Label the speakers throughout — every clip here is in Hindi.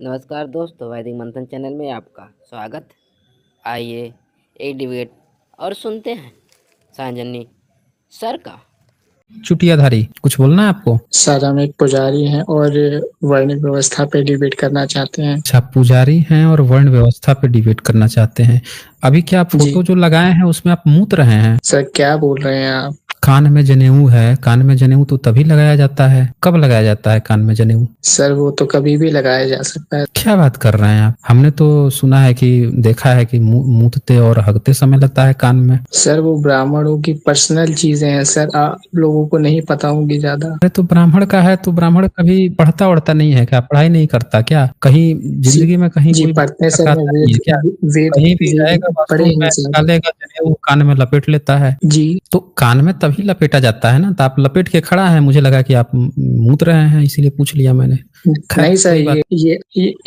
Speaker 1: नमस्कार दोस्तों, वैदिक मंथन चैनल में आपका स्वागत। आइए एक डिबेट और सुनते हैं सांजनी सर का।
Speaker 2: चुटियाधारी, कुछ बोलना है आपको?
Speaker 3: सर, हम एक पुजारी हैं और वर्णिक व्यवस्था पे डिबेट करना चाहते हैं।
Speaker 2: अच्छा, पुजारी हैं और वर्ण व्यवस्था पे डिबेट करना चाहते हैं। अभी क्या फोटो जो लगाए हैं उसमें आप मूत रहे हैं?
Speaker 3: सर, क्या बोल रहे हैं आप?
Speaker 2: कान में जनेऊ है। कान में जनेऊ तो तभी लगाया जाता है। कब लगाया जाता है कान में जनेऊ?
Speaker 3: सर, वो तो कभी भी लगाया जा सकता है।
Speaker 2: क्या बात कर रहे हैं आप? हमने तो सुना है कि देखा है कि मूतते और हगते समय लगता है कान में।
Speaker 3: सर, वो ब्राह्मणों की पर्सनल चीजें हैं सर, आप लोगों को नहीं पता होंगी ज्यादा।
Speaker 2: अरे तो ब्राह्मण का है तो ब्राह्मण कभी पढ़ता वढ़ता नहीं है क्या? पढ़ाई नहीं करता क्या? कहीं जिंदगी में कहीं कोई
Speaker 3: पढ़ते सर, मैं
Speaker 2: नहीं है क्या?
Speaker 3: वेद
Speaker 2: कहीं भी जाएगा
Speaker 3: पढ़े
Speaker 2: बाथरूम में
Speaker 3: हैं सर।
Speaker 2: निकालेगा जनेऊ कान में लपेट लेता है।
Speaker 3: जी,
Speaker 2: तो कान में तभी लपेटा जाता है ना। तो आप लपेट के खड़ा है, मुझे लगा कि आप मूत रहे हैं, इसीलिए पूछ लिया मैंने।
Speaker 3: नहीं सर,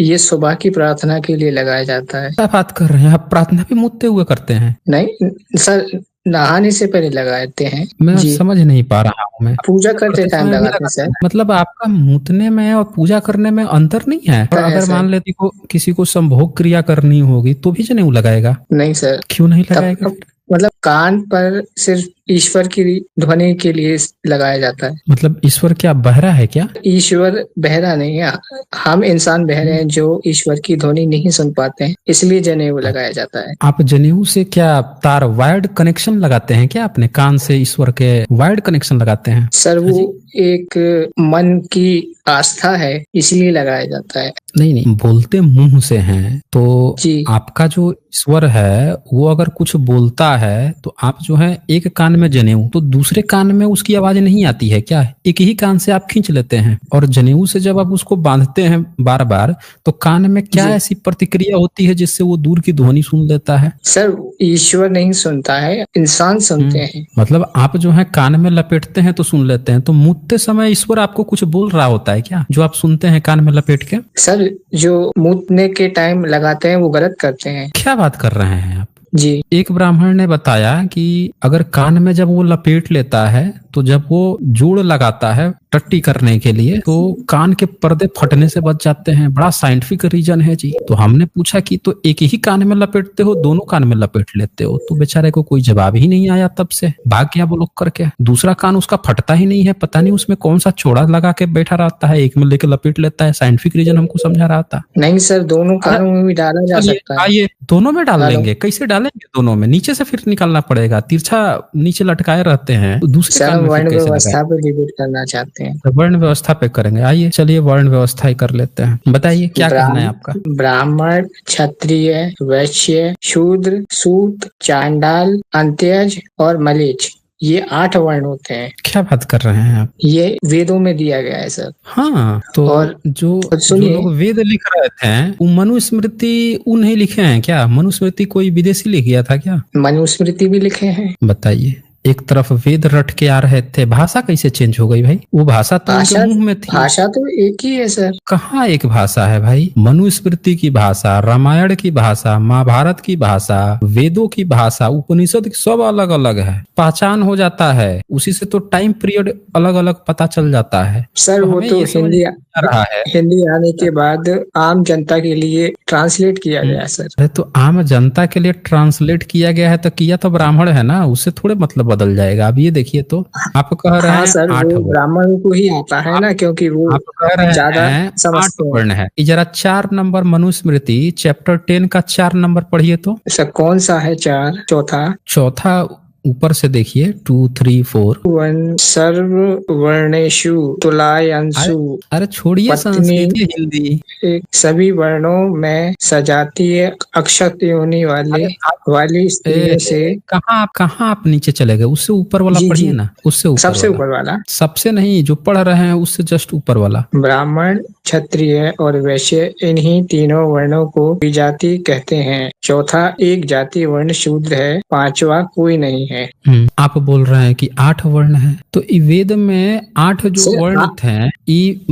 Speaker 3: ये सुबह की प्रार्थना के लिए लगाया जाता है।
Speaker 2: क्या बात कर रहे हैं आप? प्रार्थना भी मूतते हुए करते हैं?
Speaker 3: नहीं सर, नहाने से पहले लगाते हैं।
Speaker 2: मैं समझ नहीं पा रहा हूँ। मैं
Speaker 3: पूजा करते टाइम लगाते हैं सर।
Speaker 2: मतलब आपका मूतने में और पूजा करने में अंतर नहीं है? और अगर मान लेते को किसी को संभोग क्रिया करनी होगी तो भी जनेऊ लगाएगा?
Speaker 3: नहीं सर।
Speaker 2: क्यों नहीं लगाएगा?
Speaker 3: मतलब कान पर सिर्फ ईश्वर की ध्वनि के लिए लगाया जाता है।
Speaker 2: मतलब ईश्वर क्या बहरा है क्या?
Speaker 3: ईश्वर बहरा नहीं है, हम इंसान बहरे हैं जो ईश्वर की ध्वनि नहीं सुन पाते हैं, इसलिए जनेऊ लगाया जाता है।
Speaker 2: आप जनेऊ से क्या तार वायर्ड कनेक्शन लगाते हैं क्या? अपने कान से ईश्वर के वायर्ड कनेक्शन लगाते हैं?
Speaker 3: सर, वो एक मन की आस्था है, इसलिए लगाया जाता है।
Speaker 2: नहीं, बोलते मुंह से हैं तो
Speaker 3: जी,
Speaker 2: आपका जो ईश्वर है वो अगर कुछ बोलता है तो आप जो है एक कान में जनेऊ तो दूसरे कान में उसकी आवाज नहीं आती है क्या? एक ही कान से आप खींच लेते हैं और जनेऊ से जब आप उसको बांधते हैं बार बार तो कान में क्या ऐसी प्रतिक्रिया होती है जिससे वो दूर की ध्वनि सुन लेता है?
Speaker 3: सर, ईश्वर नहीं सुनता है, इंसान सुनते हैं।
Speaker 2: मतलब आप जो है कान में लपेटते हैं तो सुन लेते हैं, तो मूतते समय ईश्वर आपको कुछ बोल रहा होता है क्या जो आप सुनते हैं कान में लपेट के?
Speaker 3: सर, जो मूतने के टाइम लगाते हैं वो गलत करते हैं।
Speaker 2: क्या बात कर रहे हैं आप?
Speaker 3: जी,
Speaker 2: एक ब्राह्मण ने बताया कि अगर कान में जब वो लपेट लेता है तो जब वो जोड़ लगाता है टट्टी करने के लिए तो कान के पर्दे फटने से बच जाते हैं। बड़ा साइंटिफिक रीजन है जी। तो हमने पूछा कि तो एक ही कान में लपेटते हो, दोनों कान में लपेट लेते हो? तो बेचारे को कोई जवाब ही नहीं आया। तब से भाग गया वो लोग करके। दूसरा कान उसका फटता ही नहीं है। पता नहीं उसमें कौन सा चौड़ा लगा के बैठा रहता है, एक में लेके लपेट लेता है। साइंटिफिक रीजन हमको समझा रहा था।
Speaker 3: नहीं सर, दोनों कानों में भी डाला जा सकता है।
Speaker 2: आइए दोनों में डाल लेंगे। कैसे डालेंगे? दोनों में नीचे से फिर निकालना पड़ेगा। तिरछा नीचे लटकाए रहते हैं तो दूसरे
Speaker 3: सर,
Speaker 2: कान
Speaker 3: हम
Speaker 2: में फिर
Speaker 3: वर्ण
Speaker 2: कैसे
Speaker 3: व्यवस्था
Speaker 2: लगाएं?
Speaker 3: पे डिबेट करना चाहते हैं।
Speaker 2: तो वर्ण व्यवस्था पे करेंगे। आइए चलिए वर्ण व्यवस्था ही कर लेते हैं। बताइए क्या कहना है आपका?
Speaker 3: ब्राह्मण, क्षत्रिय, वैश्य, शूद्र, सूत, चांडाल, अंत्यज और मलेच्छ, ये 8 वर्ण होते हैं।
Speaker 2: क्या बात कर रहे हैं आप?
Speaker 3: ये वेदों में दिया गया है सर।
Speaker 2: हाँ, तो
Speaker 3: और
Speaker 2: जो लोग वेद लिख रहे थे वो मनुस्मृति उन्हें लिखे हैं क्या? मनुस्मृति कोई विदेशी लिख गया था क्या?
Speaker 3: मनुस्मृति भी लिखे हैं।
Speaker 2: बताइए, एक तरफ वेद रट के आ रहे थे, भाषा कैसे चेंज हो गई भाई? वो भाषा तो उनके मुंह में थी।
Speaker 3: भाषा तो एक ही है सर।
Speaker 2: कहाँ एक भाषा है भाई? मनुस्मृति की भाषा, रामायण की भाषा, महाभारत की भाषा, वेदों की भाषा, उपनिषद सब अलग अलग है। पहचान हो जाता है उसी से। तो टाइम पीरियड अलग अलग पता चल जाता है
Speaker 3: सर। वो तो हिंदी आने के बाद आम जनता के लिए ट्रांसलेट किया गया सर।
Speaker 2: अरे तो आम जनता के लिए ट्रांसलेट किया गया है तो किया तो ब्राह्मण है ना, उससे थोड़े मतलब बदल जाएगा। अब ये देखिए, तो आप कह रहे हैं
Speaker 3: सर,
Speaker 2: 8
Speaker 3: वो ब्राह्मणों को ही आता है ना, क्योंकि वो
Speaker 2: आप कह रहे
Speaker 3: ज्यादा
Speaker 2: हैं 8
Speaker 3: समझते
Speaker 2: वर्ण है। जरा 4 नंबर मनुस्मृति चैप्टर 10 का 4 नंबर पढ़िए तो।
Speaker 3: सर, कौन सा है 4?
Speaker 2: चौथा ऊपर से देखिए 2, 3, 4।
Speaker 3: सर्व वर्णेषु तुलायंसु।
Speaker 2: अरे छोड़िए संस्कृत हिंदी।
Speaker 3: सभी वर्णों में सजातीय अक्षत योनि वाली स्त्रियों से।
Speaker 2: कहाँ आप नीचे चले गए? उससे ऊपर वाला पढ़िए ना। उससे ऊपर,
Speaker 3: सबसे ऊपर वाला।
Speaker 2: सबसे नहीं, जो पढ़ रहे हैं उससे जस्ट ऊपर वाला।
Speaker 3: ब्राह्मण, क्षत्रिय और वैश्य, इन्हीं तीनों वर्णों को विजाति कहते हैं। चौथा एक जाति वर्ण शूद्र है, 5वां कोई नहीं है।
Speaker 2: आप बोल रहे हैं कि 8 वर्ण है, तो वेद में 8 जो वर्ण थे,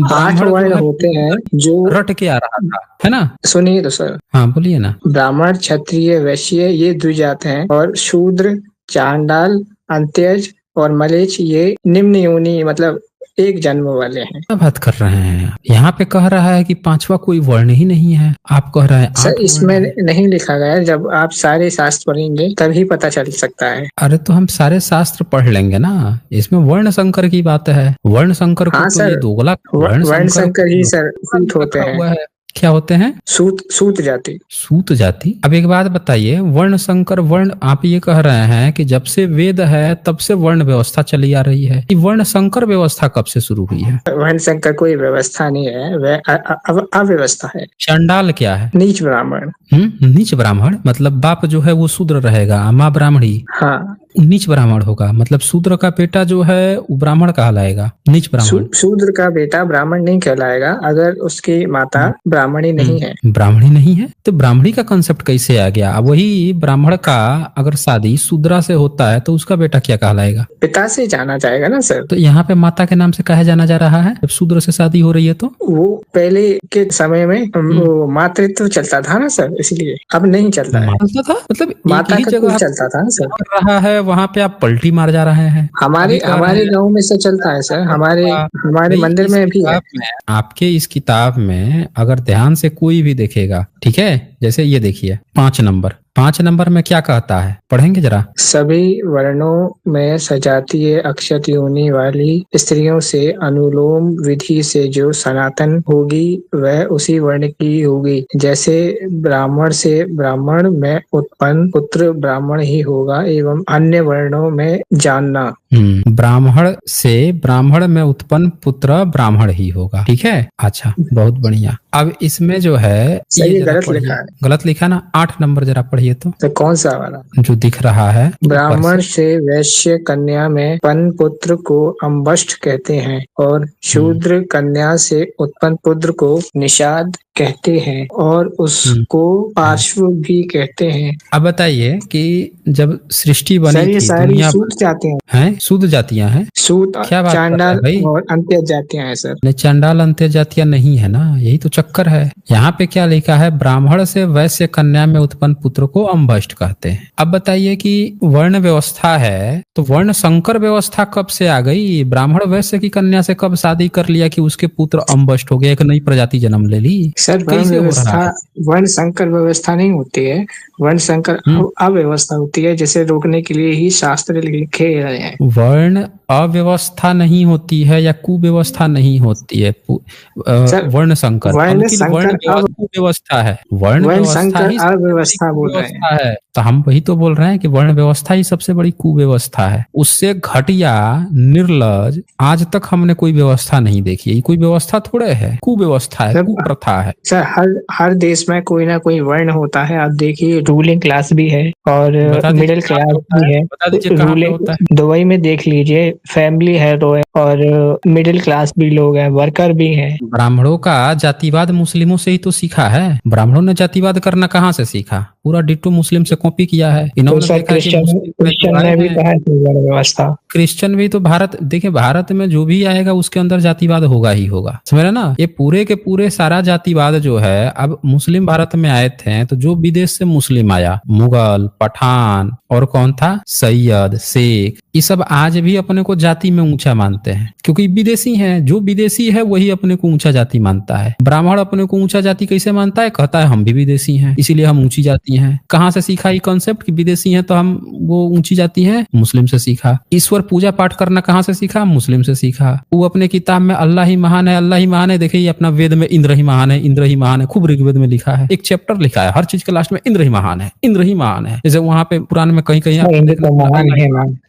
Speaker 3: 8 वर्ण होते हैं जो
Speaker 2: रट के आ रहा था, है ना?
Speaker 3: सुनिए तो सर।
Speaker 2: हाँ बोलिए ना।
Speaker 3: ब्राह्मण, क्षत्रिय, वैश्य ये द्विजात हैं, और शूद्र, चांडाल, अंत्यज और मलेच्छ ये निम्न योनि मतलब एक जन्म वाले हैं।
Speaker 2: क्या बात कर रहे हैं? यहाँ पे कह रहा है कि पांचवा कोई वर्ण ही नहीं है, आप कह रहे हैं
Speaker 3: सर
Speaker 2: 8
Speaker 3: इसमें
Speaker 2: वर्ण है।
Speaker 3: नहीं लिखा गया है, जब आप सारे शास्त्र पढ़ेंगे तभी पता चल सकता है।
Speaker 2: अरे तो हम सारे शास्त्र पढ़ लेंगे ना, इसमें वर्ण संकर की बात है। वर्ण संकर को
Speaker 3: हाँ
Speaker 2: तो
Speaker 3: सर,
Speaker 2: ये दोगला, वर्ण
Speaker 3: वर्ण
Speaker 2: संकर
Speaker 3: संकर ही सर
Speaker 2: को
Speaker 3: सूत होते
Speaker 2: रखा
Speaker 3: हैं।
Speaker 2: हुआ है। क्या होते हैं?
Speaker 3: सूत जाति।
Speaker 2: सूत जाति। अब एक बात बताइए, वर्ण संकर वर्ण, आप ये कह रहे हैं कि जब से वेद है तब से वर्ण व्यवस्था चली आ रही है, ये वर्ण संकर व्यवस्था कब से शुरू हुई है?
Speaker 3: वर्ण संकर कोई व्यवस्था नहीं है, वह अव्यवस्था है।
Speaker 2: चंडाल क्या है?
Speaker 3: नीच ब्राह्मण।
Speaker 2: नीच ब्राह्मण मतलब बाप जो है वो शूद्र रहेगा, माँ ब्राह्मणी।
Speaker 3: हाँ,
Speaker 2: नीच ब्राह्मण होगा, मतलब शूद्र का बेटा जो है वो ब्राह्मण कहलाएगा, नीच ब्राह्मण।
Speaker 3: शूद्र का बेटा ब्राह्मण नहीं कहलाएगा अगर उसकी माता ब्राह्मणी नहीं है।
Speaker 2: ब्राह्मणी नहीं है तो ब्राह्मणी का कंसेप्ट कैसे आ गया? अब वही ब्राह्मण का अगर शादी शूद्रा से होता है तो उसका बेटा क्या कहलाएगा?
Speaker 3: पिता से जाना जाएगा ना सर।
Speaker 2: तो यहाँ पे माता के नाम से कहा जाना जा रहा है जब शूद्र से शादी हो रही है तो?
Speaker 3: वो पहले के समय में वो मातृत्व चलता था ना सर, इसलिए अब नहीं चलता है।
Speaker 2: चलता था मतलब एक
Speaker 3: माता
Speaker 2: ही
Speaker 3: का
Speaker 2: जगह
Speaker 3: कुल चलता था ना सर।
Speaker 2: कर रहा है, वहां पे आप पलटी मार जा रहे हैं।
Speaker 3: हमारे
Speaker 2: अभी कह रहे
Speaker 3: हमारे
Speaker 2: हैं
Speaker 3: गांव में से चलता है सर, हमारे
Speaker 2: भाई
Speaker 3: मंदिर
Speaker 2: इस
Speaker 3: में भी है।
Speaker 2: किताब में, आपके इस किताब में अगर ध्यान से कोई भी देखेगा, ठीक है, जैसे ये देखिए 5 नंबर में क्या कहता है, पढ़ेंगे जरा।
Speaker 3: सभी वर्णों में सजातीय अक्षत योनि वाली स्त्रियों से अनुलोम विधि से जो सनातन होगी वह उसी वर्ण की होगी। जैसे ब्राह्मण से ब्राह्मण में उत्पन्न पुत्र ब्राह्मण ही होगा एवं अन्य वर्णों में जानना।
Speaker 2: ब्राह्मण से ब्राह्मण में उत्पन्न पुत्र ब्राह्मण ही होगा, ठीक है। अच्छा, बहुत बढ़िया। अब इसमें जो है
Speaker 3: सर ये
Speaker 2: जरा
Speaker 3: गलत
Speaker 2: पढ़िए।
Speaker 3: लिखा है।
Speaker 2: गलत लिखा ना? 8 नंबर जरा पढ़िए तो
Speaker 3: कौन सा वाला?
Speaker 2: जो दिख रहा है
Speaker 3: ब्राह्मण से वैश्य कन्या में उत्पन्न पुत्र को अम्बष्ट कहते हैं और शूद्र कन्या से उत्पन्न पुत्र को निषाद कहते हैं और उसको पार्श्व भी कहते हैं।
Speaker 2: अब बताइए कि जब सृष्टि बनी
Speaker 3: सर ये
Speaker 2: थी
Speaker 3: सारी
Speaker 2: दुनिया
Speaker 3: सूत जाते हैं,
Speaker 2: हैं, शुद्ध जातियां हैं।
Speaker 3: सूत
Speaker 2: क्या बात कर रहे
Speaker 3: चांडाल
Speaker 2: हैं भाई?
Speaker 3: और अंत्य जातियां हैं सर।
Speaker 2: नहीं, चंडाल अंत्य जातियां नहीं है ना, यही तो चक्कर है। यहाँ पे क्या लिखा है? ब्राह्मण से वैश्य कन्या में उत्पन्न पुत्र को अम्बष्ट कहते हैं। अब बताइए कि वर्ण व्यवस्था है तो वर्ण संकर व्यवस्था कब से आ गई? ब्राह्मण वैश्य की कन्या से कब शादी कर लिया कि उसके पुत्र अम्बष्ट हो गए, एक नई प्रजाति जन्म ले ली?
Speaker 3: सर वर्ण
Speaker 2: कैसे हो रहा
Speaker 3: व्यवस्था
Speaker 2: है?
Speaker 3: वर्ण संकर व्यवस्था नहीं होती है, वर्ण संकर अव्यवस्था होती है, जिसे रोकने के लिए ही शास्त्र लिखे गए हैं।
Speaker 2: वर्ण अव्यवस्था नहीं होती है या कुव्यवस्था नहीं होती है। वर्ण संकर,
Speaker 3: वर्ण संकर
Speaker 2: कुव्यवस्था है। वर्ण
Speaker 3: वर्ण
Speaker 2: व्यवस्था
Speaker 3: संकर
Speaker 2: ही
Speaker 3: अव्यवस्था बोल रहे हैं।
Speaker 2: कुव्यवस्था है। तो हम वही तो बोल रहे हैं कि वर्ण व्यवस्था ही सबसे बड़ी कुव्यवस्था है। उससे घटिया निर्लज आज तक हमने कोई व्यवस्था नहीं देखी। ये कोई व्यवस्था थोड़े है, कुव्यवस्था है, कुप्रथा है।
Speaker 3: सर हर देश में कोई ना कोई वर्ण होता है। आप देखिए रूलिंग क्लास भी है और मिडिल क्लास भी है।
Speaker 2: बता दीजिए कहाँ पे होता है?
Speaker 3: दुबई में देख लीजिए, फैमिली है तो है और मिडिल क्लास भी लोग हैं, वर्कर भी हैं।
Speaker 2: ब्राह्मणों का जातिवाद मुस्लिमों से ही तो सीखा है। ब्राह्मणों ने जातिवाद करना कहाँ से सीखा? पूरा डिट्टो मुस्लिम से कॉपी किया है इन्होंने।
Speaker 3: तो क्रिश्चियन ने भी कहा व्यवस्था।
Speaker 2: क्रिश्चियन भी तो भारत, देखिए भारत में जो भी आएगा उसके अंदर जातिवाद होगा ही होगा, समझ रहे ना। ये पूरे के पूरे सारा जातिवाद जो है, अब मुस्लिम भारत में आए थे तो जो विदेश से मुस्लिम आया, मुगल, पठान और कौन था, सैयद, शेख, ये सब आज भी अपने को जाति में ऊंचा मानते हैं क्योंकि विदेशी हैं। जो विदेशी है वही अपने को ऊंचा जाति मानता है। ब्राह्मण अपने को ऊंचा जाति कैसे मानता है? कहता है हम भी विदेशी हैं इसीलिए हम ऊंची जाति हैं। कहाँ से सीखा ये कॉन्सेप्ट कि विदेशी हैं तो हम वो ऊंची जाति है? मुस्लिम से सीखा। ईश्वर पूजा पाठ करना कहाँ से सीखा? मुस्लिम से सीखा। वो अपने किताब में अल्लाह ही महान है, अल्लाह ही महान है। देखिए अपना वेद में इंद्र ही महान है, इंद्र ही महान है, खूब ऋग्वेद में लिखा है, एक चैप्टर लिखा है, हर चीज के लास्ट में इंद्र ही महान है, इंद्र ही महान है। जैसे वहाँ पे पुराण में कहीं कहीं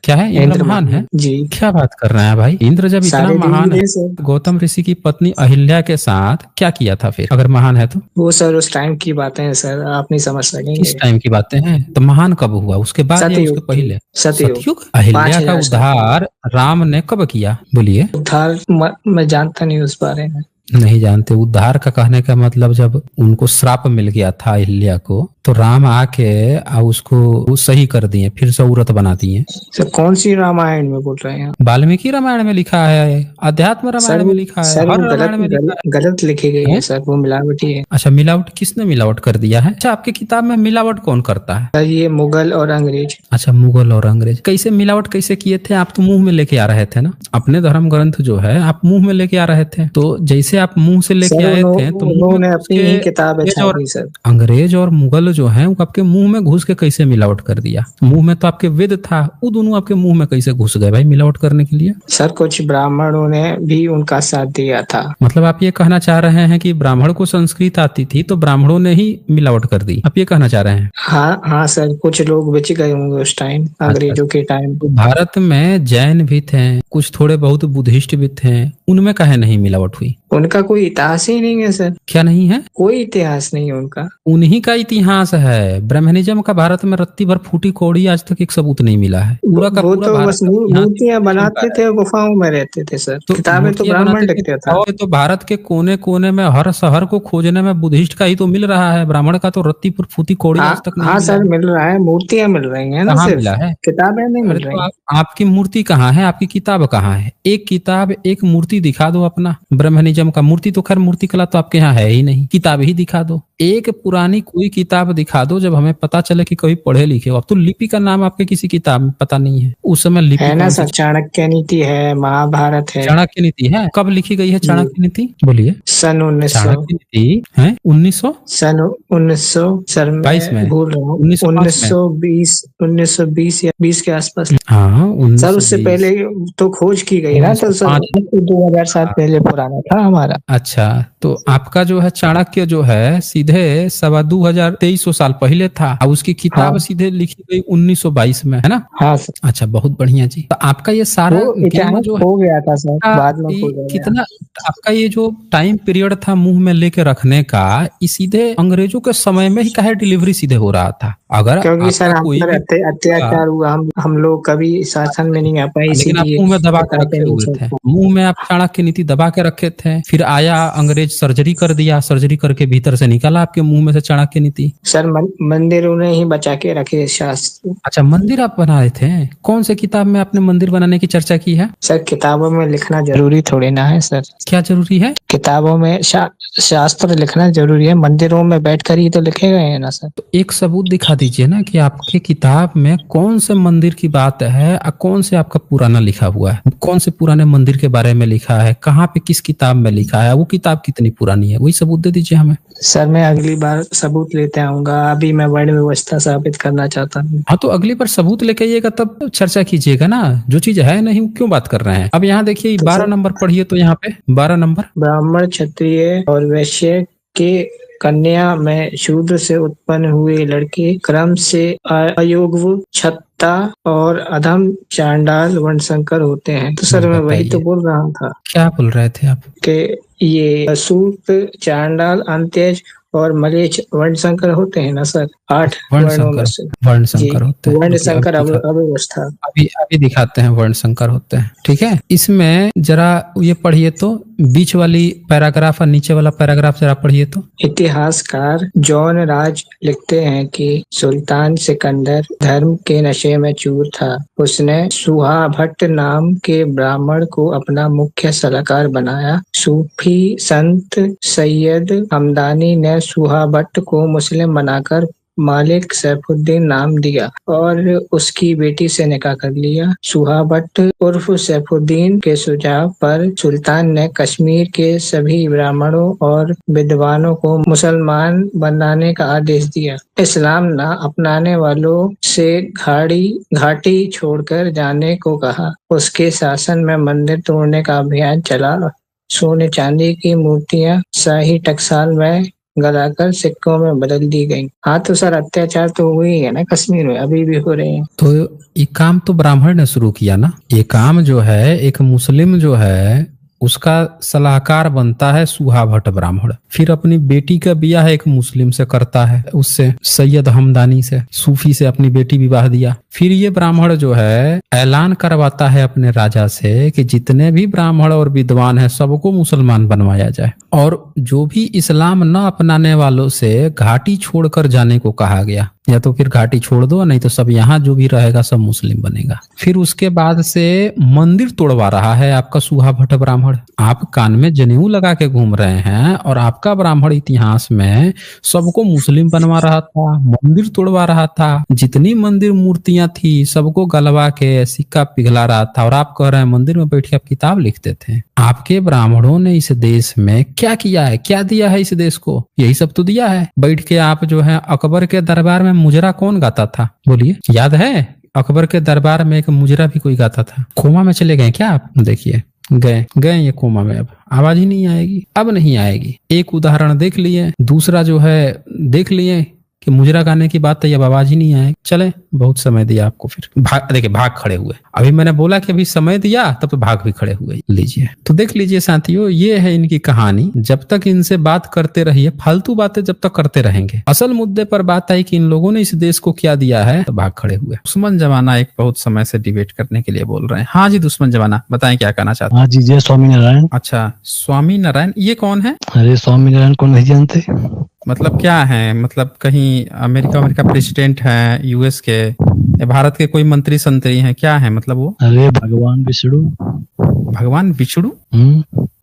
Speaker 2: क्या है? इंद्र महान है
Speaker 3: जी।
Speaker 2: क्या बात कर रहे हैं भाई? इंद्र जब इतना महान है, गौतम ऋषि की पत्नी अहिल्या के साथ क्या किया था फिर, अगर महान है तो?
Speaker 3: वो सर उस टाइम की बातें हैं सर, आप नहीं समझ सकेंगे।
Speaker 2: इस टाइम की बातें हैं तो महान कब हुआ? उसके बाद या उसके पहले? सतयुग। अहिल्या का उद्धार राम ने कब किया? बोलिए।
Speaker 3: उद्धार मैं जानता नहीं उस बारे में।
Speaker 2: नहीं जानते। उद्धार का कहने का मतलब जब उनको श्राप मिल गया था अहिल्या को, तो राम आके उसको वो सही कर दिए, फिर से औरत बना दिए।
Speaker 3: सर कौन सी रामायण में बोल रहे हैं आप?
Speaker 2: वाल्मीकि रामायण में लिखा है, अध्यात्म
Speaker 3: सर
Speaker 2: रामायण में लिखा है,
Speaker 3: सर वो
Speaker 2: हर
Speaker 3: गलत
Speaker 2: रामायण में लिखा
Speaker 3: गलत लिखी गई है
Speaker 2: है।
Speaker 3: सर, वो मिलावटी है।
Speaker 2: अच्छा, मिलावट किसने मिलावट कर दिया है? अच्छा, आपके किताब में मिलावट कौन करता है?
Speaker 3: सर ये मुगल और अंग्रेज।
Speaker 2: अच्छा, मुगल और अंग्रेज कैसे मिलावट कैसे किए थे? आप तो मुंह में लेके आ रहे थे ना, अपने धर्म ग्रंथ जो है आप मुंह में लेके आ रहे थे। तो जैसे आप मुंह से लेके
Speaker 3: सर
Speaker 2: आए थे तो मुंह में
Speaker 3: उन्होंने
Speaker 2: घुस
Speaker 3: अपनी
Speaker 2: के
Speaker 3: ही किताब
Speaker 2: अंग्रेज और
Speaker 3: छापी सर।
Speaker 2: अंग्रेज और मुगल जो है वो आपके मुंह में घुस के कैसे मिलावट कर दिया? मुंह में तो आपके वेद था, वो दोनों आपके मुंह में कैसे घुस गए भाई मिलावट करने के लिए?
Speaker 3: सर कुछ ब्राह्मणों ने भी उनका साथ दिया था।
Speaker 2: मतलब आप ये कहना चाह रहे हैं कि ब्राह्मण को संस्कृत आती थी तो ब्राह्मणों ने ही मिलावट कर दी, आप ये कहना चाह रहे हैं?
Speaker 3: हाँ हाँ सर, कुछ लोग बच गए होंगे उस टाइम, अंग्रेजों के टाइम।
Speaker 2: तो भारत में जैन भी थे, कुछ थोड़े बहुत बुद्धिस्ट भी थे, उनमें काहे नहीं मिलावट हुई?
Speaker 3: उनका कोई इतिहास ही नहीं है सर,
Speaker 2: क्या नहीं है?
Speaker 3: कोई इतिहास नहीं है उनका।
Speaker 2: उन्हीं का इतिहास है। ब्रह्मनिज्म का भारत में रत्ती भर फूटी कौड़ी आज तक एक सबूत नहीं मिला है। पूरा का
Speaker 3: वो
Speaker 2: पूरा
Speaker 3: तो
Speaker 2: भारत
Speaker 3: बस
Speaker 2: का इतिहास
Speaker 3: मूर्तियां
Speaker 2: ब्रह्मनिज्म का
Speaker 3: बनाते
Speaker 2: है।
Speaker 3: थे, गुफाओं में रहते थे सर,
Speaker 2: तो
Speaker 3: किताबें तो
Speaker 2: मूर्तियां
Speaker 3: ब्राह्मण
Speaker 2: बनाते थे
Speaker 3: लिखते था।
Speaker 2: और तो भारत के कोने कोने में हर शहर को खोजने में बुद्धिस्ट का ही तो मिल रहा है, ब्राह्मण का तो रत्ती भर फूटी कौड़ी आज तक नहीं
Speaker 3: हाँ
Speaker 2: मिला
Speaker 3: सर
Speaker 2: है।
Speaker 3: मिल रहा है, मूर्तियां मिल रही हैं ना,
Speaker 2: कहाँ
Speaker 3: सिर्फ
Speaker 2: मिला है?
Speaker 3: किताबें नहीं
Speaker 2: अरे
Speaker 3: मिल
Speaker 2: तो
Speaker 3: रही।
Speaker 2: आपकी मूर्ति कहाँ है? आपकी किताब कहाँ है? एक किताब एक मूर्ति दिखा दो अपना ब्रह्मनिज्म का। मूर्ति तो खैर मूर्ति कला तो आपके यहाँ है ही नहीं, किताब ही दिखा दो। एक पुरानी कोई किताब दिखा दो जब हमें पता चले कि कभी पढ़े लिखे हो। अब तो लिपि का नाम आपके किसी किताब में पता नहीं है। उस समय लिपि
Speaker 3: है ना
Speaker 2: कौन
Speaker 3: सर,
Speaker 2: सी?
Speaker 3: चाणक्य नीति है, महाभारत है।
Speaker 2: चाणक्य नीति है? कब लिखी गई है
Speaker 3: जी,
Speaker 2: चाणक्य नीति? बोलिए।
Speaker 3: सन 1900,
Speaker 2: चाणक्य नीति है 1922
Speaker 3: सन 1900 सर मैं
Speaker 2: में,
Speaker 3: भूल रहा हूँ,
Speaker 2: 1905 में।
Speaker 3: 1920 या 20 के आसपास।
Speaker 2: हाँ,
Speaker 3: सर उससे
Speaker 2: 1920,
Speaker 3: पहले तो खोज की गई ना, तो सर
Speaker 2: 1905।
Speaker 3: 2000 साल पहले पुराना था हमारा।
Speaker 2: अच्छा, तो आपका जो है चाणक्य जो है सीधे 22,2300 साल पहले था और उसकी किताब
Speaker 3: हाँ
Speaker 2: सीधे लिखी गई 1922 में, है ना?
Speaker 3: हाँ सर,
Speaker 2: अच्छा, बहुत बढ़िया जी। तो आपका ये सारा
Speaker 3: वो
Speaker 2: ज्ञान
Speaker 3: इतिहास
Speaker 2: जो
Speaker 3: हो गया था सर,
Speaker 2: है
Speaker 3: बाद में खो गया।
Speaker 2: कितना आपका ये जो टाइम पीरियड था मुंह में लेके रखने का, ये सीधे अंग्रेजों के समय में ही काहे डिलीवरी सीधे हो रहा था? अगर
Speaker 3: क्योंकि सर
Speaker 2: आपका
Speaker 3: हम
Speaker 2: कोई
Speaker 3: पर
Speaker 2: भी
Speaker 3: अत्याचार हुआ, हम लोग कभी शासन में नहीं आ पाए,
Speaker 2: लेकिन आप
Speaker 3: इसीलिए
Speaker 2: मुंह में दबा के
Speaker 3: किताबें
Speaker 2: रखे
Speaker 3: नहीं
Speaker 2: हुए
Speaker 3: चल
Speaker 2: थे,
Speaker 3: पाई।
Speaker 2: मुंह में आप चाणक्य नीति दबा के रखे थे। फिर आया अंग्रेज, सर्जरी कर दिया, सर्जरी करके भीतर से निकाला आपके मुंह में से चाणक्य नीति।
Speaker 3: सर मंदिरों ने ही बचा के रखे शास्त्र।
Speaker 2: अच्छा, मंदिर आप बना रहे थे? कौन से किताब में आपने मंदिर बनाने की चर्चा की है?
Speaker 3: सर किताबों में लिखना जरूरी थोड़ी ना है सर,
Speaker 2: क्या जरूरी है?
Speaker 3: किताबों में शास्त्र लिखना जरूरी है, मंदिरों में बैठकर ही तो लिखे गए हैं ना सर।
Speaker 2: तो एक सबूत दिखा दीजिए ना कि आपके किताब में कौन से मंदिर की बात है और कौन से आपका पुराना लिखा हुआ है। कौन से पुराने मंदिर के बारे में लिखा है, कहाँ पे किस किताब में लिखा है, वो किताब कितनी पुरानी है, वही सबूत दे दीजिए हमें।
Speaker 3: सर मैं अगली बार सबूत लेते आऊंगा, अभी मैं वर्ण व्यवस्था साबित करना चाहता हूँ।
Speaker 2: हाँ, तो अगली बार सबूत लेके आइएगा तब चर्चा कीजिएगा ना। जो चीज है नहीं वो क्यों बात कर रहे हैं? अब यहाँ देखिए 12 नंबर पढ़िए, तो यहाँ पे 12 नंबर।
Speaker 3: ब्राह्मण, क्षत्रिय और वैश्य के कन्या में शूद्र से उत्पन्न हुए लड़के क्रम से अयोग्य, छत्ता और अधम, चांडाल, वर्णशंकर होते हैं। तो सर मैं वही तो
Speaker 2: बताइए।
Speaker 3: बोल रहा था
Speaker 2: क्या बोल रहे थे आप?
Speaker 3: कि ये सूत, चांडाल, अंत्यज और मलेच्छ वर्णशंकर होते हैं ना सर, 8 वर्णों में से।
Speaker 2: वर्ण
Speaker 3: जी,
Speaker 2: संकर होते हैं। रुकिए,
Speaker 3: वर्णशंकर अव्यवस्था।
Speaker 2: अभी अभी दिखाते हैं वर्ण संकर होते हैं। ठीक है, इसमें जरा ये पढ़िए तो, बीच वाली पैराग्राफ और नीचे वाला पैराग्राफ जरा पढ़िए तो।
Speaker 3: इतिहासकार जॉन राज लिखते हैं कि सुल्तान सिकंदर धर्म के नशे में चूर था। उसने सुहा भट्ट नाम के ब्राह्मण को अपना मुख्य सलाहकार बनाया। सूफी संत सैयद हमदानी ने सुहा भट्ट को मुस्लिम बनाकर मालिक सैफुद्दीन नाम दिया और उसकी बेटी से निकाह कर लिया। सुहा भट्ट उर्फ सैफुद्दीन के सुझाव पर सुल्तान ने कश्मीर के सभी ब्राह्मणों और विद्वानों को मुसलमान बनाने का आदेश दिया। इस्लाम न अपनाने वालों से घाटी छोड़कर जाने को कहा। उसके शासन में मंदिर तोड़ने का अभियान चला। सोने चांदी की मूर्तियां शाही टकसाल में गलाकर सिक्कों में बदल दी गई। हाँ तो सर अत्याचार तो हुए ही है ना कश्मीर में, अभी भी हो रहे हैं।
Speaker 2: तो ये काम तो ब्राह्मण ने शुरू किया ना। ये काम जो है एक मुस्लिम जो है उसका सलाहकार बनता है सुहा भट्ट ब्राह्मण। फिर अपनी बेटी का ब्याह एक मुस्लिम से करता है, उससे सैयद हमदानी से, सूफी से अपनी बेटी विवाह दिया। फिर ये ब्राह्मण जो है ऐलान करवाता है अपने राजा से कि जितने भी ब्राह्मण और विद्वान हैं सबको मुसलमान बनवाया जाए, और जो भी इस्लाम न अपनाने वालों से घाटी छोड़कर जाने को कहा गया, या तो फिर घाटी छोड़ दो, नहीं तो सब यहाँ जो भी रहेगा सब मुस्लिम बनेगा। फिर उसके बाद से मंदिर तोड़वा रहा है आपका सुहा भट्ट ब्राह्मण। आप कान में जनेऊ लगा के घूम रहे हैं और आपका ब्राह्मण इतिहास में सबको मुस्लिम बनवा रहा था, मंदिर तोड़वा रहा था, जितनी मंदिर मूर्तियां थी सबको गलवा के सिक्का पिघला रहा था, और आप कह रहे हैं मंदिर में बैठ के आप किताब लिखते थे। आपके ब्राह्मणों ने इस देश में क्या किया है, क्या दिया है इस देश को? यही सब तो दिया है। बैठ के आप जो है अकबर के दरबार में मुजरा कौन गाता था, बोलिए, याद है? अकबर के दरबार में एक मुजरा भी कोई गाता था। कोमा में चले गए क्या आप? देखिए गए ये कोमा में, अब आवाज ही नहीं आएगी, अब नहीं आएगी। एक उदाहरण देख लिए, दूसरा जो है देख लिए कि मुजरा गाने की बात है, अब आवाज ही नहीं आएगी। चले, बहुत समय दिया आपको, फिर देखिए भाग खड़े हुए। अभी मैंने बोला कि अभी समय दिया, तब तो भाग भी खड़े हुए। लीजिए, तो देख लीजिए साथियों, ये है इनकी कहानी। जब तक इनसे बात करते रहिए, फालतू बातें जब तक करते रहेंगे, असल मुद्दे पर बात आई कि इन लोगों ने इस देश को क्या दिया है, तो भाग खड़े हुए। दुश्मन जमाना एक बहुत समय से डिबेट करने के लिए बोल रहे हैं। हाँ जी, दुश्मन जमाना, बताएं क्या कहना चाहते हैं?
Speaker 4: हाँ जी, जय स्वामी नारायण।
Speaker 2: अच्छा, स्वामी नारायण, ये कौन है?
Speaker 4: अरे स्वामी नारायण को नहीं जानते?
Speaker 2: मतलब क्या है? मतलब कहीं अमेरिका प्रेसिडेंट है यूएस के, या भारत के कोई मंत्री संतरी हैं, क्या है मतलब वो?
Speaker 4: अरे भगवान विष्णु।
Speaker 2: भगवान विष्णु?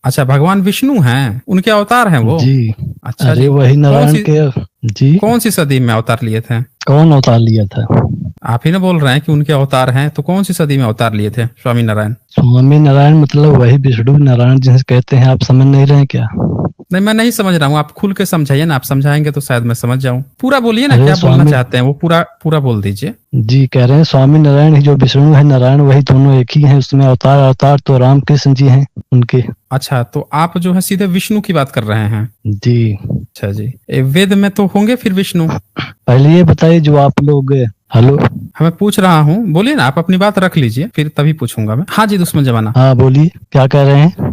Speaker 2: अच्छा, भगवान विष्णु हैं, उनके अवतार हैं वो
Speaker 4: जी।
Speaker 2: अच्छा
Speaker 4: अरे
Speaker 2: जी।
Speaker 4: वही नारायण के जी।
Speaker 2: कौन सी सदी में अवतार लिए थे?
Speaker 4: कौन अवतार लिया था?
Speaker 2: आप ही ना बोल रहे हैं कि उनके अवतार हैं, तो कौन सी सदी में अवतार लिए थे स्वामी नारायण?
Speaker 4: स्वामी नारायण मतलब वही विष्णु नारायण जिसे कहते हैं, आप समझ नहीं रहे क्या?
Speaker 2: नहीं, मैं नहीं समझ रहा हूँ, आप खुल के समझाइए ना, आप समझाएंगे तो शायद मैं समझ जाऊं। पूरा बोलिए ना, क्या बोलना चाहते हैं वो पूरा बोल दीजिए।
Speaker 4: जी, कह रहे हैं स्वामी नारायण ही जो विष्णु है, नारायण वही दोनों एक ही हैं, उसमें अवतार तो राम कृष्ण जी हैं उनके।
Speaker 2: अच्छा, तो आप जो है सीधे विष्णु की बात कर रहे हैं?
Speaker 4: जी।
Speaker 2: अच्छा जी, वेद में तो होंगे फिर विष्णु?
Speaker 4: पहले ये बताइए जो आप लोग, हेलो,
Speaker 2: मैं पूछ रहा हूँ, बोलिए ना, आप अपनी बात रख लीजिए, फिर तभी पूछूंगा मैं। हाँ जी, दुश्मन जमाना।
Speaker 4: हाँ बोलिए, क्या कह रहे हैं?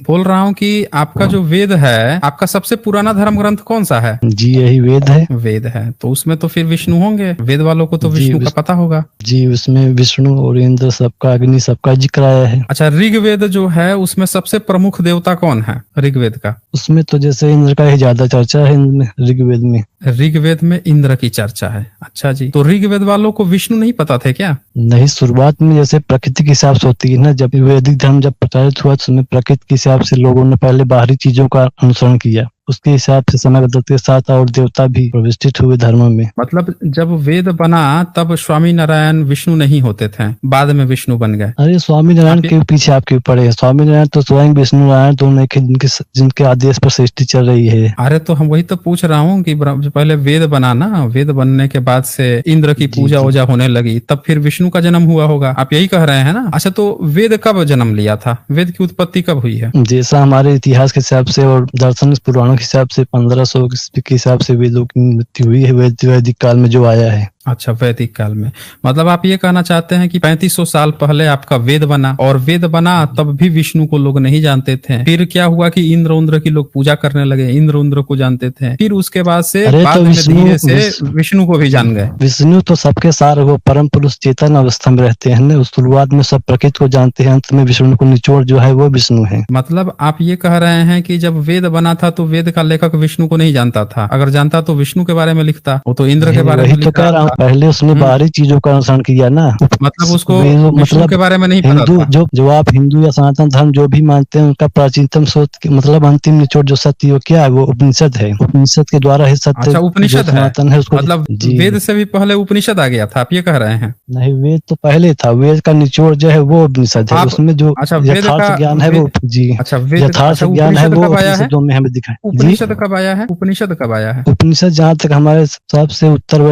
Speaker 2: बोल रहा हूँ कि आपका जो वेद है, आपका सबसे पुराना धर्म ग्रंथ कौन सा है?
Speaker 4: जी यही वेद है।
Speaker 2: वेद है, तो उसमें तो फिर विष्णु होंगे। वेद वालों को तो विष्णु का पता होगा।
Speaker 4: जी, उसमें विष्णु और इंद्र सबका, अग्नि सबका जिक्र आया है।
Speaker 2: अच्छा, ऋग्वेद जो है उसमें सबसे प्रमुख देवता कौन है ऋग्वेद का?
Speaker 4: उसमें तो जैसे इंद्र का ही ज्यादा चर्चा है ऋग्वेद में।
Speaker 2: ऋग्वेद में इंद्र की चर्चा है। अच्छा जी, तो ऋग्वेद वालों को विष्णु नहीं पता थे क्या?
Speaker 4: नहीं, शुरुआत में जैसे प्रकृति के हिसाब से होती है ना, जब वैदिक धर्म जब प्रचारित हुआ तो उसमें प्रकृति के हिसाब से लोगों ने पहले बाहरी चीजों का अनुसरण किया, उसके हिसाब से समय बदलते के साथ और देवता भी प्रतिष्ठित हुए धर्म में।
Speaker 2: मतलब जब वेद बना तब स्वामी नारायण विष्णु नहीं होते थे, बाद में विष्णु बन गए।
Speaker 4: अरे स्वामी नारायण के पीछे आप क्यों पड़े? स्वामी नारायण तो स्वयं विष्णु नारायण दोनों एक जिनके आदेश पर सृष्टि चल रही है।
Speaker 2: अरे तो हम वही तो पूछ रहा हूँ कि पहले वेद बना ना, वेद बनने के बाद से इंद्र की पूजा वूजा होने लगी, तब फिर विष्णु का जन्म हुआ होगा, आप यही कह रहे हैं ना? अच्छा, तो वेद कब जन्म लिया था? वेद की उत्पत्ति कब हुई है?
Speaker 4: जैसा हमारे इतिहास के हिसाब से और दर्शन पुराणों के हिसाब से 1500 के हिसाब से वेदों की मृत्यु हुई है, वैदिक काल में जो आया है।
Speaker 2: अच्छा, वैदिक काल में, मतलब आप ये कहना चाहते हैं कि 3500 साल पहले आपका वेद बना, और वेद बना तब भी विष्णु को लोग नहीं जानते थे। फिर क्या हुआ कि इंद्र की लोग पूजा करने लगे, इंद्र को जानते थे, फिर उसके बाद से बाद में धीरे से विष्णु को भी जान गए।
Speaker 4: विष्णु तो सबके सार वो परम पुरुष चेतन अवस्था में रहते हैं, उस शुरुआत में सब प्रकृति को जानते हैं, अंत में विष्णु को निचोड़ जो है वो विष्णु है।
Speaker 2: मतलब आप ये कह रहे हैं कि जब वेद बना था तो वेद का लेखक विष्णु को नहीं जानता था, अगर जानता तो विष्णु के बारे में लिखता, वो तो इंद्र के बारे में लिखता।
Speaker 4: पहले उसने बाहरी चीजों का अनुसरण किया ना,
Speaker 2: मतलब उसको विष्णु के बारे में नहीं पता था।
Speaker 4: जो आप हिंदू या सनातन धर्म जो भी मानते हैं, उनका प्राचीनतम स्रोत मतलब अंतिम निचोड़ जो सत्य क्या है, वो उपनिषद है। उपनिषद के द्वारा ही सत्य।
Speaker 2: अच्छा, उपनिषद
Speaker 4: है उसको,
Speaker 2: मतलब वेद से भी पहले उपनिषद आ गया था, आप ये कह रहे हैं?
Speaker 4: नहीं, वेद तो पहले था, वेद का निचोड़ जो है वो उपनिषद है, उसमें जो यथार्थ ज्ञान है वो जी।
Speaker 2: अच्छा,
Speaker 4: यथार्थ ज्ञान है वो उपनिषदों में हमें दिखाई।
Speaker 2: उपनिषद कब आया है? उपनिषद कब आया है?
Speaker 4: उपनिषद जहाँ तक हमारे सबसे उत्तर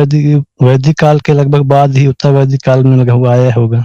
Speaker 4: वैदिक काल के लगभग बाद ही उत्तर वैदिक काल में लगा हुआ आया होगा।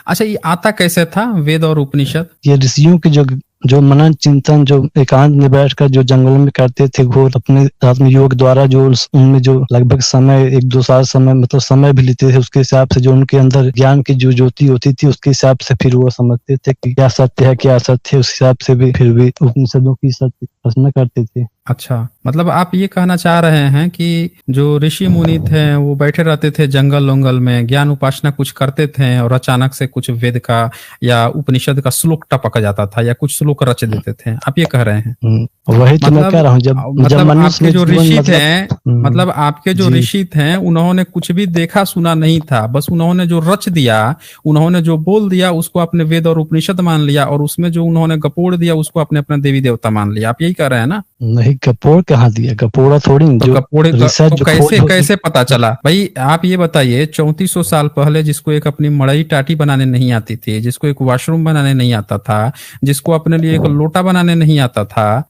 Speaker 2: अच्छा, ये आता कैसे था वेद और उपनिषद?
Speaker 4: ये ऋषियों के जो जो मनन चिंतन जो एकांत में बैठकर जो जंगल में करते थे घोर अपने आत्म योग द्वारा, जो उनमें जो लगभग समय 1-2 साल समय मतलब समय भी लेते थे, उसके हिसाब से जो उनके अंदर ज्ञान की जो ज्योति होती थी उसके हिसाब से फिर वो समझते थे कि क्या सत्य है क्या असत्य है, उस हिसाब से भी फिर भी उपनिषदों की सत्य रचना करते थे।
Speaker 2: अच्छा, मतलब आप ये कहना चाह रहे हैं कि जो ऋषि मुनि थे वो बैठे रहते थे जंगल वंगल में, ज्ञान उपासना कुछ करते थे और अचानक से कुछ वेद का या उपनिषद का श्लोक टपक जाता था या कुछ श्लोक रच देते थे, आप ये कह रहे हैं?
Speaker 4: वही तो मैं कह रहा हूँ। जब
Speaker 2: आपके जो ऋषि थे, मतलब आपके जो ऋषि थे उन्होंने कुछ भी देखा सुना नहीं था, बस उन्होंने जो रच दिया, उन्होंने जो बोल दिया उसको अपने वेद और उपनिषद मान लिया, और उसमें जो उन्होंने गपोड़ दिया उसको अपने अपना देवी देवता मान लिया, आप यही कह रहे हैं ना?
Speaker 4: नहीं, गपोड़ कहाँ दिया, गपोड़ा थोड़ी।
Speaker 2: तो गपोड़े तो कैसे पता चला भाई? आप ये बताइए, 3400 साल पहले जिसको एक अपनी मड़ई टाटी बनाने नहीं आती थी, जिसको एक वॉशरूम बनाने नहीं आता था, जिसको अपने लिए एक लोटा बनाने नहीं आता था,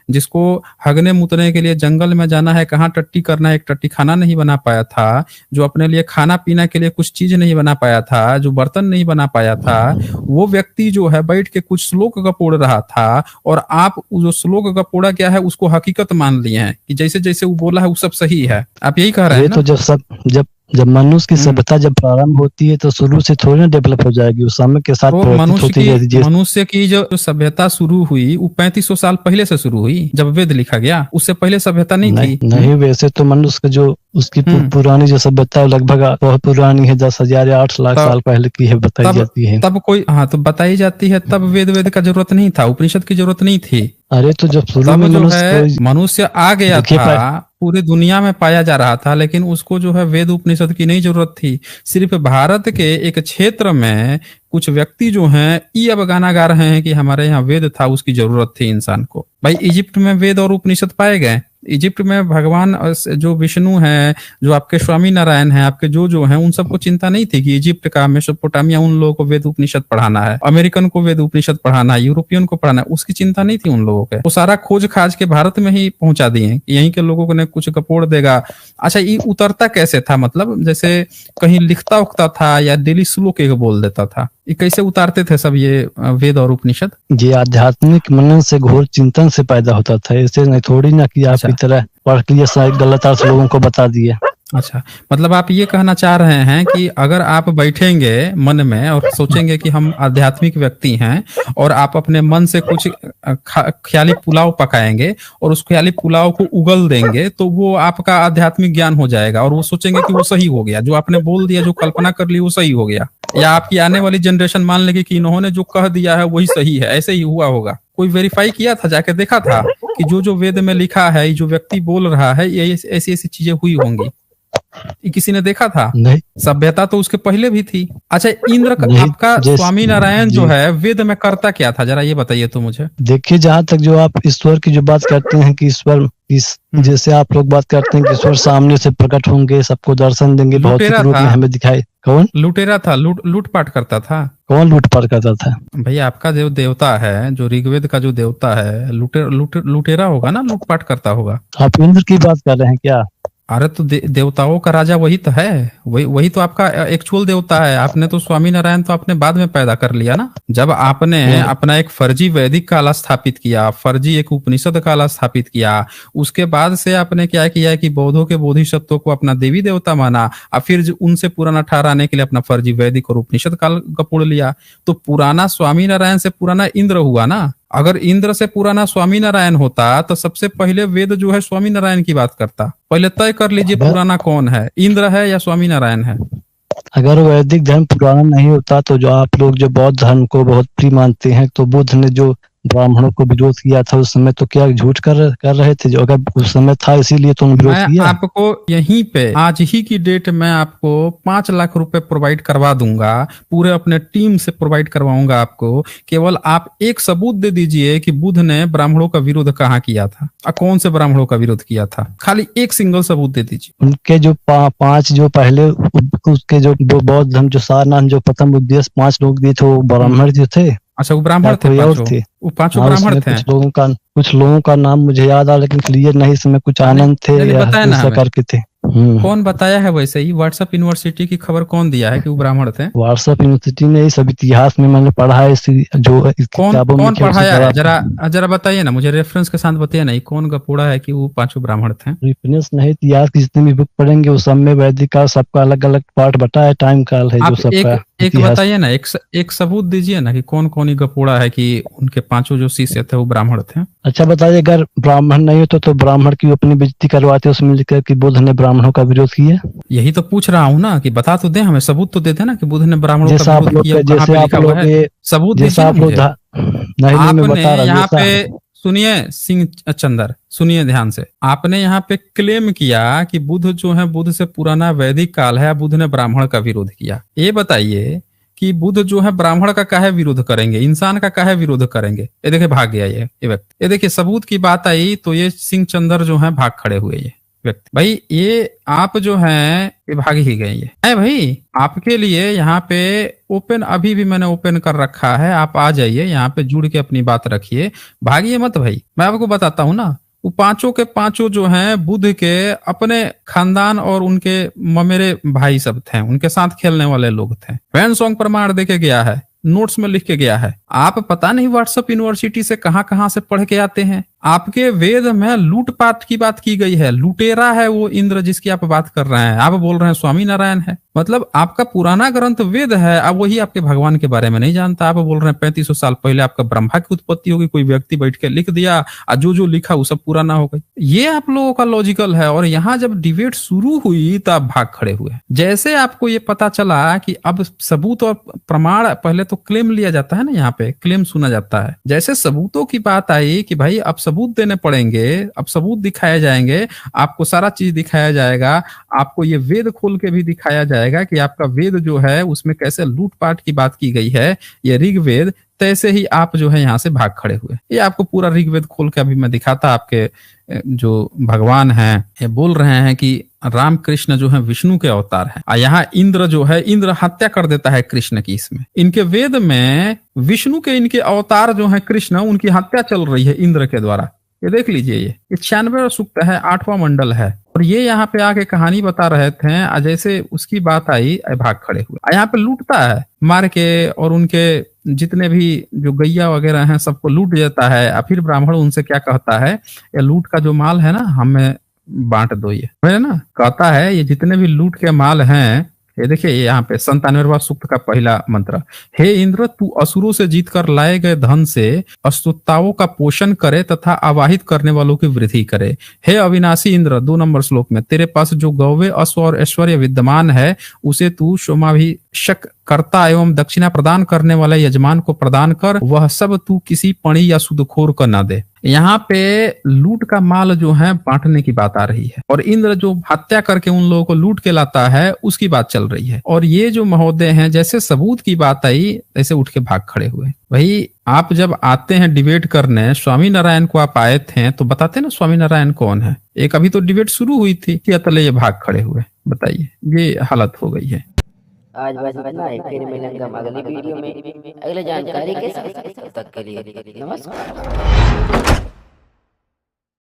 Speaker 2: जिसको हगने मुतने के लिए जंगल में जाना है, कहाँ टट्टी करना है, एक टट्टी खाना नहीं बना पाया था, जो अपने लिए खाना पीना के लिए कुछ चीज नहीं बना पाया था, जो बर्तन नहीं बना पाया था, वो व्यक्ति जो है बैठ के कुछ श्लोक गपोड़ रहा था, और आप जो श्लोक गपोड़ा क्या है उसको हकीकत मान लिए हैं कि जैसे जैसे वो बोला है वो सब सही है, आप यही कह रहे हैं ना?
Speaker 4: तो जब मनुष्य की सभ्यता जब प्रारंभ होती है तो शुरू से थोड़ी ना डेवलप हो जाएगी, उस समय के साथ
Speaker 2: मनुष्य की जो सभ्यता शुरू हुई वो 3500 साल पहले से शुरू हुई, जब वेद लिखा गया, उससे पहले सभ्यता नहीं थी।
Speaker 4: नहीं, वैसे तो मनुष्य का जो उसकी पुरानी जो सभ्यता लगभग बहुत पुरानी है, 10,000 या 8 लाख साल पहले की है, बताई जाती है।
Speaker 2: तब कोई तो बताई जाती है, तब वेद का जरूरत नहीं था, उपनिषद की जरूरत नहीं थी।
Speaker 4: अरे तो जब शुरू में
Speaker 2: मनुष्य आ गया था, पूरी दुनिया में पाया जा रहा था, लेकिन उसको जो है वेद उपनिषद की नहीं जरूरत थी। सिर्फ भारत के एक क्षेत्र में कुछ व्यक्ति जो हैं ये अब गाना गा रहे हैं कि हमारे यहाँ वेद था, उसकी जरूरत थी इंसान को। भाई इजिप्ट में वेद और उपनिषद पाए गए, इजिप्ट में भगवान जो विष्णु है, जो आपके स्वामी नारायण है, आपके जो हैं, उन सबको चिंता नहीं थी कि इजिप्ट का, मेसोपोटामिया, उन लोगों को वेद उपनिषद पढ़ाना है, अमेरिकन को वेद उपनिषद पढ़ाना है, यूरोपियन को पढ़ाना है, उसकी चिंता नहीं थी उन लोगों के। वो सारा खोज खाज के भारत में ही पहुंचा दिए, यहीं के लोगों को ने कुछ कपोड़ देगा। अच्छा, ये उतरता कैसे था? मतलब जैसे कहीं लिखता उखता था या डेली श्लोक एक बोल देता था, ये कैसे उतारते थे सब ये वेद और उपनिषद?
Speaker 4: ये आध्यात्मिक मनन से, घोर चिंतन से पैदा होता था, ऐसे नहीं थोड़ी ना कि आपकी तरह पढ़ के गलत अर्थ लोगों को बता दिए।
Speaker 2: अच्छा, मतलब आप ये कहना चाह रहे हैं कि अगर आप बैठेंगे मन में और सोचेंगे कि हम आध्यात्मिक व्यक्ति हैं, और आप अपने मन से कुछ ख्याली पुलाव पकाएंगे और उस ख्याली पुलाव को उगल देंगे, तो वो आपका आध्यात्मिक ज्ञान हो जाएगा, और वो सोचेंगे कि वो सही हो गया, जो आपने बोल दिया, जो कल्पना कर ली वो सही हो गया, या आपकी आने वाली जनरेशन मान लेगी कि इन्होंने जो कह दिया है वही सही है, ऐसे ही हुआ होगा। कोई वेरीफाई किया था, जाके देखा था कि जो वेद में लिखा है, जो व्यक्ति बोल रहा है, ये ऐसी ऐसी चीजें हुई होंगी, किसी ने देखा था?
Speaker 4: नहीं,
Speaker 2: सभ्यता तो उसके पहले भी थी। अच्छा, इंद्र आपका स्वामी नारायण जो है वेद में करता क्या था, जरा ये बताइए तो मुझे।
Speaker 4: देखिए, जहाँ तक जो आप ईश्वर की जो बात करते हैं कि ईश्वर जैसे आप लोग बात करते हैं कि ईश्वर सामने से प्रकट होंगे, सबको दर्शन देंगे, भौतिक रूप में हमें दिखाई। कौन
Speaker 2: लुटेरा था? लूटपाट करता था?
Speaker 4: कौन लूटपाट करता था?
Speaker 2: भैया आपका जो देवता है, जो ऋग्वेद का जो देवता है, लुटेरा होगा ना, लूटपाट करता होगा।
Speaker 4: आप इंद्र की बात कर रहे हैं क्या?
Speaker 2: अरे तो देवताओं का राजा वही तो है, वही तो आपका एक्चुअल देवता है। आपने तो स्वामी नारायण तो आपने बाद में पैदा कर लिया ना, जब आपने अपना एक फर्जी वैदिक काला स्थापित किया, फर्जी एक उपनिषद काला स्थापित किया, उसके बाद से आपने क्या किया कि बौद्धों के बोधिसत्वों को अपना देवी देवता माना, और फिर उनसे पुराना ठहराने के लिए अपना फर्जी वैदिक और उपनिषद काल कपूड़ लिया। तो पुराना स्वामी नारायण से पुराना इंद्र हुआ ना। अगर इंद्र से पुराना स्वामी नारायण होता तो सबसे पहले वेद जो है स्वामी नारायण की बात करता। पहले तय कर लीजिए पुराना कौन है, इंद्र है या स्वामी नारायण है।
Speaker 4: अगर वैदिक धर्म पुराना नहीं होता तो जो आप लोग जो बौद्ध धर्म को बहुत प्रिय मानते हैं, तो बुद्ध ने जो ब्राह्मणों को विरोध किया था उस समय, तो क्या झूठ कर रहे थे? जो अगर उस समय था इसीलिए तो विरोध किया।
Speaker 2: आपको यहीं पे आज ही की डेट में आपको 5 लाख रुपए प्रोवाइड करवा दूंगा, पूरे अपने टीम से प्रोवाइड करवाऊंगा आपको। केवल आप एक सबूत दे दीजिए कि बुद्ध ने ब्राह्मणों का विरोध कहाँ किया था, कौन से ब्राह्मणों का विरोध किया था, खाली एक सिंगल सबूत दे दीजिए।
Speaker 4: उनके जो 5 जो पहले उसके जो बौद्ध धर्म जो सारनाथ जो प्रथम उद्देश्य 5 लोग दिए थे, वो ब्राह्मण जो थे।
Speaker 2: अच्छा, वो ब्राह्मण थे? वो 5 ब्राह्मण थे।
Speaker 4: कुछ लोगों का नाम मुझे याद आ, लेकिन क्लियर नहीं, इसमें कुछ आनंद थे या करके थे।
Speaker 2: कौन बताया है? वैसे ही व्हाट्सएप यूनिवर्सिटी की खबर कौन दिया है कि वो ब्राह्मण थे?
Speaker 4: व्हाट्सएप यूनिवर्सिटी ने ये सब इतिहास में मैंने पढ़ा है, जो इस
Speaker 2: कौन
Speaker 4: किताबों में
Speaker 2: कौन
Speaker 4: लिखे हैं, उसे
Speaker 2: पढ़ाया है?
Speaker 4: पढ़ा।
Speaker 2: जरा जरा बताइए ना, मुझे रेफरेंस के साथ बताइए ना, ये कौन गपोड़ा है कि वो पांचों ब्राह्मण थे?
Speaker 4: रेफरेंस नहीं, इतिहास की जितनी भी बुक पढ़ेंगे वो सब में वैदिक काल सबका अलग अलग पार्ट बटा है, टाइम काल है जो
Speaker 2: आप
Speaker 4: सबका
Speaker 2: एक
Speaker 4: इतिहास।
Speaker 2: बताइए ना, एक सबूत दीजिए ना कि कौन कौन ही गपोड़ा है कि उनके पांचों जो शिष्य थे वो ब्राह्मण थे।
Speaker 4: अच्छा बताइए, अगर ब्राह्मण नहीं होते तो ब्राह्मण की अपनी बेइज्जती करवाते, उसमें लिखा कि बुद्ध ने ब्राह्मणों का विरोध किया।
Speaker 2: यही तो पूछ रहा हूँ ना कि बता तो दे, हमें सबूत तो देते ना कि बुद्ध ने ब्राह्मणों का
Speaker 4: जैसा आप
Speaker 2: विरोध
Speaker 4: लोग
Speaker 2: किया, वो कहाँ
Speaker 4: जैसे
Speaker 2: पे
Speaker 4: आप
Speaker 2: लिखा हुआ
Speaker 4: लोग
Speaker 2: है? सबूत दीजिए ना मुझे।
Speaker 4: नहीं मैं
Speaker 2: आपने
Speaker 4: बता रहा हूँ
Speaker 2: यहाँ
Speaker 4: जैसा।
Speaker 2: पे सुनिए सिंह चंदर, सुनिए ध्यान से। आपने यहाँ पे क्लेम किया कि बुद्ध जो है, बुद्ध से पुराना वैदिक काल है, बुद्ध ने ब्राह्मण का विरोध किया। ये बताइए कि बुद्ध जो है ब्राह्मण का काहे विरोध करेंगे, इंसान का काहे विरोध करेंगे? ये देखिए भाग गया ये व्यक्ति। ये देखिए सबूत की बात आई तो ये सिंह चंदर जो है भाग खड़े हुए ये व्यक्ति। भाई ये आप जो हैं ये भाग ही गए ये है भाई। आपके लिए यहाँ पे ओपन अभी भी मैंने ओपन कर रखा है, आप आ जाइए यहाँ पे, जुड़ के अपनी बात रखिए, भागिए मत भाई। मैं आपको बताता हूँ ना, वो पांचों के पांचों जो हैं बुद्ध के अपने खानदान और उनके ममेरे भाई सब थे, उनके साथ खेलने वाले लोग थे। वैन सॉन्ग प्रमाण देके गया है, नोट्स में लिख के गया है। आप पता नहीं व्हाट्सएप यूनिवर्सिटी से कहां कहां से पढ़ के आते हैं। आपके वेद में लूटपाट की बात की गई है, लुटेरा है वो इंद्र जिसकी आप बात कर रहे हैं। आप बोल रहे हैं स्वामी नारायण है, मतलब आपका पुराना ग्रंथ वेद है, अब वही आपके भगवान के बारे में नहीं जानता। आप बोल रहे हैं 3500 साल पहले आपका ब्रह्मा की उत्पत्ति होगी, कोई व्यक्ति बैठ के लिख दिया और जो लिखा वो सब पुराना हो गई। ये आप लोगों का लॉजिकल है। और यहाँ जब डिबेट शुरू हुई तो आप भाग खड़े हुए। जैसे आपको ये पता चला कि अब सबूत और प्रमाण, पहले तो क्लेम लिया जाता है ना, यहाँ पे क्लेम सुना जाता है। जैसे सबूतों की बात आई कि भाई अब सबूत देने पड़ेंगे, अब सबूत दिखाए जाएंगे, आपको सारा चीज दिखाया जाएगा, आपको ये वेद खोल के भी दिखाया जाएगा कि आपका वेद जो है उसमें कैसे लूटपाट की बात की गई है, ये ऋग्वेद। तैसे ही आप जो है यहाँ से भाग खड़े हुए। ये आपको पूरा ऋग्वेद खोल के अभी मैं दिखाता। आपके जो भगवान हैं ये बोल रहे हैं कि राम कृष्ण जो है विष्णु के अवतार है, और यहाँ इंद्र जो है, इंद्र हत्या कर देता है कृष्ण की। इसमें इनके वेद में विष्णु के इनके अवतार जो है कृष्ण, उनकी हत्या चल रही है इंद्र के द्वारा। ये देख लीजिए, ये 96वां सूक्त है, 8वां मंडल है। और ये यहाँ पे आके कहानी बता रहे थे, जैसे उसकी बात आई भाग खड़े हुए। यहाँ पे लूटता है मार के, और उनके जितने भी जो गैया वगैरह हैं सबको लूट देता है। फिर ब्राह्मण उनसे क्या कहता है, ये लूट का जो माल है ना हमें बांट दो। ये है ना, कहता है ये जितने भी लूट के माल हैं, ये देखिए यहाँ पे 97वां सूक्त का पहला मंत्र, हे इंद्र तू असुरों से जीत कर लाए गए धन से अस्तुताओं का पोषण करे तथा आवाहित करने वालों की वृद्धि करे। हे अविनाशी इंद्र, 2 नंबर श्लोक में, तेरे पास जो गौवे अश्व और ऐश्वर्य विद्यमान है उसे तू सोमाभिषेक कर्ता एवं दक्षिणा प्रदान करने वाले यजमान को प्रदान कर, वह सब तू किसी पणी या सुदखोर को न दे। यहाँ पे लूट का माल जो है बांटने की बात आ रही है, और इंद्र जो हत्या करके उन लोगों को लूट के लाता है उसकी बात चल रही है। और ये जो महोदय हैं, जैसे सबूत की बात आई ऐसे उठ के भाग खड़े हुए। भाई आप जब आते हैं डिबेट करने, स्वामी नारायण को आप आए थे तो बताते ना स्वामी नारायण कौन है। एक अभी तो डिबेट शुरू हुई थी कि अतले ये भाग खड़े हुए। बताइए, ये हालत हो गई है।
Speaker 1: आज बस इतना ही, फिर मिलेंगे हम अगली वीडियो में अगले जानकारी के साथ। तब तक के लिए नमस्कार।